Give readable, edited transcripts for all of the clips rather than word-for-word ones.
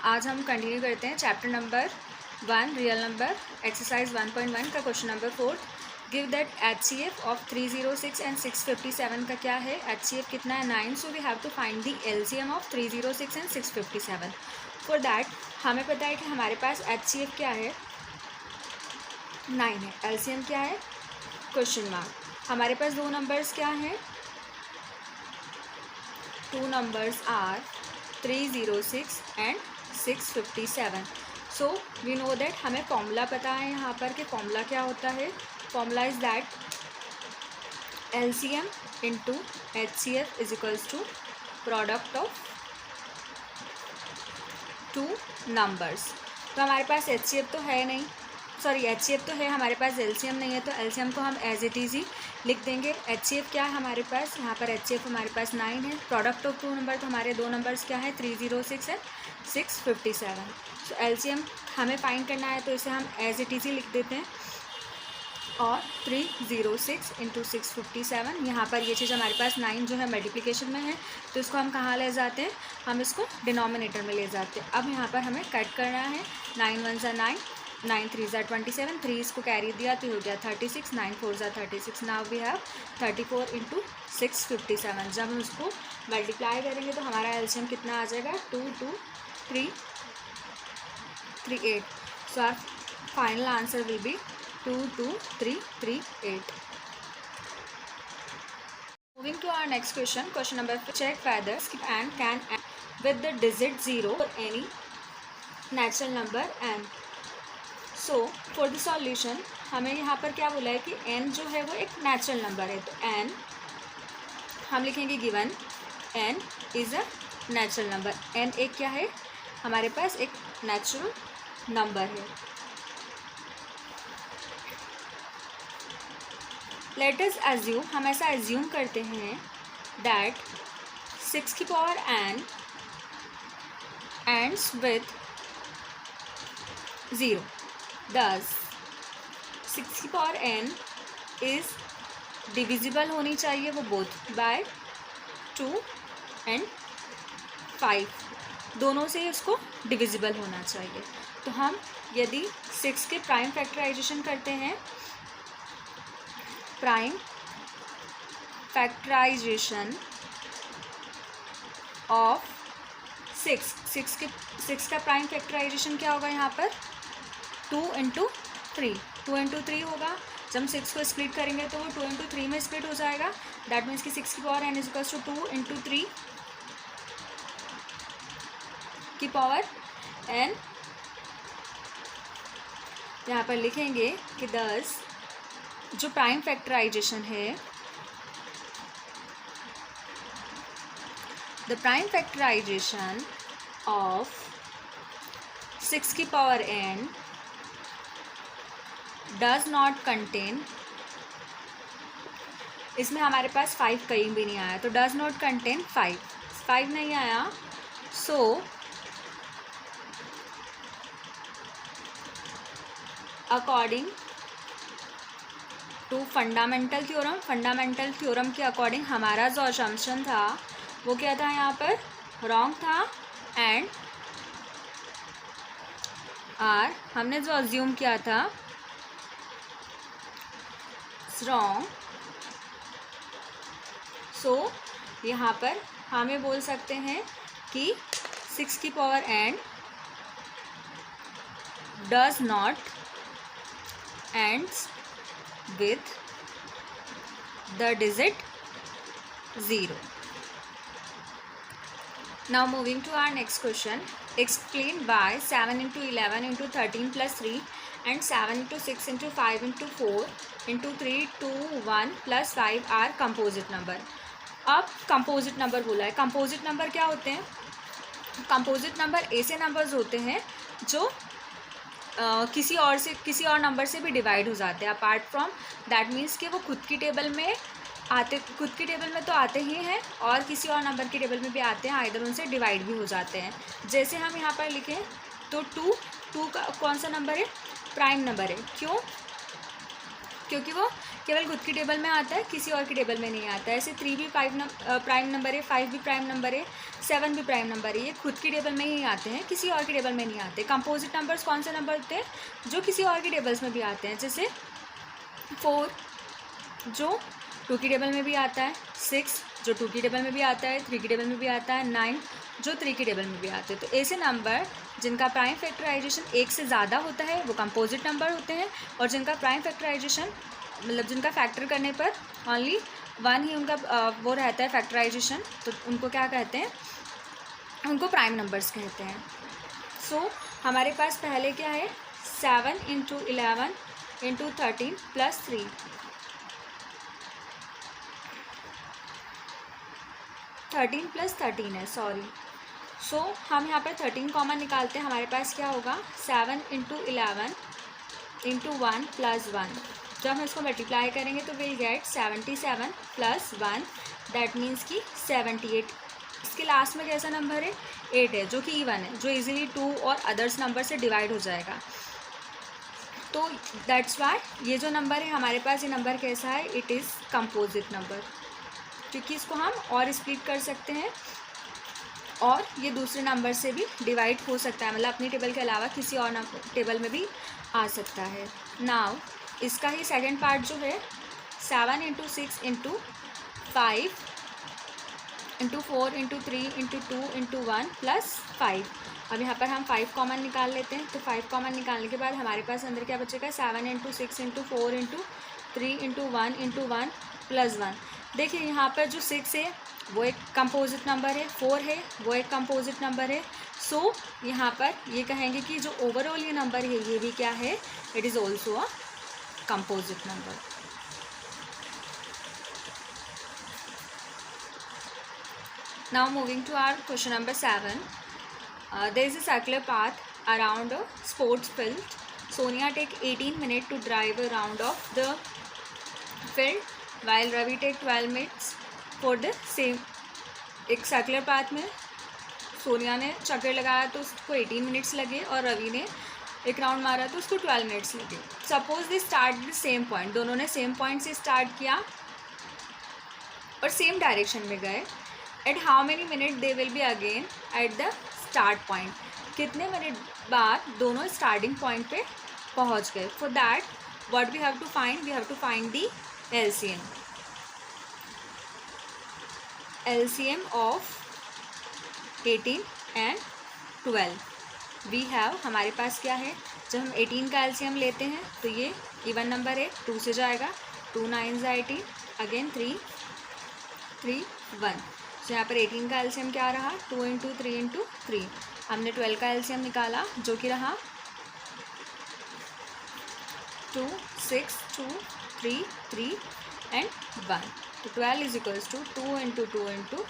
आज हम कंटिन्यू करते हैं chapter number 1 real number exercise 1.1 का question number 4। Give that HCF of 306 and 657 का क्या है। HCF कितना है 9, so we have to find the LCM of 306 and 657। For that हमें पता है कि हमारे पास HCF क्या है 9 है, LCM क्या है क्वेश्चन मार्क। हमारे पास दो नंबर्स क्या हैं, two numbers are 306 and 657। So we know that हमें फॉर्मूला पता है यहाँ पर कि फॉर्मूला क्या होता है। Formula is that LCM into HCF is equals to product of two numbers. तो हमारे पास HCF तो है नहीं, सॉरी HCF तो है, हमारे पास LCM नहीं है, तो LCM को हम एज इट इज़ ही लिख देंगे। HCF क्या है हमारे पास, यहाँ पर HCF हमारे पास 9 है। प्रोडक्ट ऑफ टू नंबर, तो हमारे दो नंबर्स क्या है 306 एंड 657। सो LCM हमें फाइंड करना है, तो इसे हम एज इट इज़ ही लिख देते हैं। और 306 इंटू 657, यहाँ पर ये चीज़ हमारे पास 9 जो है मल्टीप्लिकेशन में है, तो इसको हम कहाँ ले जाते हैं, हम इसको डिनोमिनेटर में ले जाते हैं। अब यहाँ पर हमें कट करना है, 9 1 ज़ा 9, 9 3 ज़ा 27, 3 इसको कैरी दिया तो हो गया 36, 9 4 ज़ा 36। Now we have 34 into 657। जब हम उसको मल्टीप्लाई करेंगे तो हमारा LCM कितना आ जाएगा 2 2 3 3 8। So our final answer will be 2 2 3 3 8। Moving to our next question, question number 5. Check whether skip and can end with the digit 0 for any natural number n. So for the solution हमें यहाँ पर क्या बोला है कि n जो है वो एक नेचुरल नंबर है, तो n हम लिखेंगे given n is a natural number. n एक क्या है हमारे पास एक नेचुरल नंबर है। लेट अस अज्यूम, हम ऐसा अज्यूम करते हैं दैट 6 की पावर n एंड्स विथ 0। दस 6 की पावर n इज़ डिविजिबल होनी चाहिए वो बोथ बाय 2 एंड 5, दोनों से उसको डिविजिबल होना चाहिए। तो हम यदि 6 के प्राइम फैक्टराइजेशन करते हैं, प्राइम फैक्टराइजेशन ऑफ 6 का प्राइम फैक्टराइजेशन क्या होगा यहाँ पर 2 इंटू 3, 2 इंटू 3 होगा। जब हम 6 को स्प्लिट करेंगे तो वो 2 इंटू 3 में स्प्लिट हो जाएगा। दैट मीन्स कि 6 की power n is equals to 2 into 3 की पावर n। यहाँ पर लिखेंगे कि 10 जो प्राइम फैक्टराइजेशन है, द प्राइम फैक्टराइजेशन ऑफ 6 की power n does not contain, इसमें हमारे पास 5 कहीं भी नहीं आया, तो डज नॉट कंटेन 5 नहीं आया। So according to fundamental theorem के अकॉर्डिंग हमारा जो असम्पशन था वो क्या था यहाँ पर रॉन्ग था, एंड आर हमने जो अज्यूम किया था रॉन्ग। सो यहाँ पर हमें बोल सकते हैं कि 6 की power n does not ends with the digit 0. Now moving to our next question. Explain why 7 into 11 into 13 plus 3 and 7 into 6 into 5 into 4 into 3 2 1 plus 5 are composite number. अब composite number बोला है। composite number क्या होते हैं, composite number ऐसे numbers होते हैं जो किसी और नंबर से भी डिवाइड हो जाते हैं अपार्ट फ्रॉम दैट मीन्स कि वो खुद की टेबल में तो आते ही हैं और किसी और नंबर की टेबल में भी आते हैं, आइदर उनसे डिवाइड भी हो जाते हैं। जैसे हम यहाँ पर लिखें तो 2 का कौन सा नंबर है, प्राइम नंबर है। क्यों, क्योंकि वो केवल खुद की टेबल में आता है, किसी और की टेबल में नहीं आता है। ऐसे 3 भी प्राइम नंबर है, 5 भी प्राइम नंबर है, 7 भी प्राइम नंबर है, ये खुद की टेबल में ही आते हैं, किसी और की टेबल में नहीं आते। कंपोजिट नंबर्स कौन से नंबर होते हैं जो किसी और की टेबल्स में भी आते हैं, जैसे 4 जो 2 की टेबल में भी आता है, 6 जो 2 की टेबल में भी आता है, 3 की टेबल में भी आता है, 9 जो 3 की टेबल में भी आते हैं। तो ऐसे नंबर जिनका प्राइम फैक्टराइजेशन 1 से ज़्यादा होता है वो कंपोजिट नंबर होते हैं, और जिनका प्राइम फैक्टराइजेशन मतलब जिनका फैक्टर करने पर ओनली 1 ही उनका वो रहता है फैक्टराइजेशन, तो उनको क्या कहते हैं, उनको प्राइम नंबर्स कहते हैं। सो हमारे पास पहले क्या है, 7 × 11 × 13 + 3, 13 + 13 है, सॉरी। सो हम यहाँ पर 13 कॉमन निकालते हैं, हमारे पास क्या होगा, 7 × 11 × 1 + 1। जब हम इसको मल्टीप्लाई करेंगे तो विल गेट 77 + 1, दैट मीन्स कि 78। इसके लास्ट में कैसा नंबर है, 8 है, जो कि इवन है, जो इजीली 2 और अदर्स नंबर से डिवाइड हो जाएगा। तो दैट्स वाई ये जो नंबर है हमारे पास, ये नंबर कैसा है, इट इज़ कंपोजिट नंबर, क्योंकि इसको हम और स्प्लिट कर सकते हैं और ये दूसरे नंबर से भी डिवाइड हो सकता है, मतलब अपनी टेबल के अलावा किसी और टेबल में भी आ सकता है। नाउ इसका ही सेकंड पार्ट जो है, 7 × 6 × 5 × 4 × 3 × 2 × 1 + 5। अब यहाँ पर हम 5 कॉमन निकाल लेते हैं, तो 5 कॉमन निकालने के बाद हमारे पास अंदर क्या बचेगा, 7 × 6 × 4 × 3 × 1 × 1 + 1। देखिए यहाँ पर जो 6 है वो एक कंपोजिट नंबर है, 4 है वो एक कंपोजिट नंबर है। सो यहाँ पर ये कहेंगे कि जो ओवरऑल ये नंबर है ये भी क्या है, it is also a composite number. Now moving to our question number 7, there is a circular path around a sports field. Sonia take 18 minutes to drive around of the field while Ravi take 12 minutes for the same। एक circular path में सोनिया ने चक्कर लगाया तो उसको 18 minutes लगे और रवि ने एक राउंड मारा तो उसको 12 मिनट्स लगे। Suppose they start the same point, दोनों ने सेम पॉइंट से स्टार्ट किया और सेम डायरेक्शन में गए। At how many minute they will be again at the start point, कितने मिनट बाद दोनों स्टार्टिंग पॉइंट पे पहुंच गए। For that what we have to find, we have to find the LCM। LCM of 18 and 12 we have, हमारे पास क्या है, जब हम 18 का LCM लेते हैं तो ये इवन नंबर है, 2 से जाएगा, 2 9 18, अगेन 3 3 1। तो यहाँ पर 18 का LCM क्या रहा, 2 × 3 × 3। हमने 12 का LCM निकाला जो कि रहा 2 6 2 3 3 and 1। तो 12 = 2 × 2 ×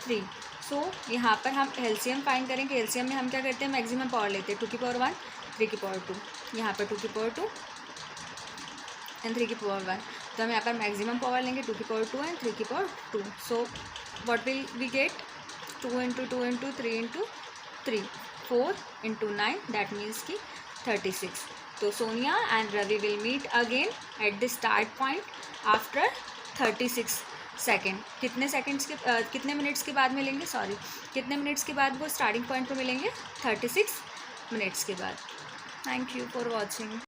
3। सो यहाँ पर हम LCM फाइंड करेंगे। LCM में हम क्या करते हैं, मैक्सिमम पावर लेते हैं, 2 की पावर 1 3 की पावर 2, यहाँ पर 2 की पावर 2 एंड 3 की पावर 1। तो हम यहाँ पर मैक्सिमम पावर लेंगे 2 की पावर 2 एंड 3 की power 2। So what will we get, 2 × 2 × 3 × 3 4 × 9, that means की 36। तो Sonia and Ravi will meet again at the start point after 36 second. कितने सेकेंड्स के कितने मिनट्स के बाद मिलेंगे, सॉरी कितने मिनट्स के बाद वो स्टार्टिंग पॉइंट पे मिलेंगे, 36 मिनट्स के बाद। Thank you for watching.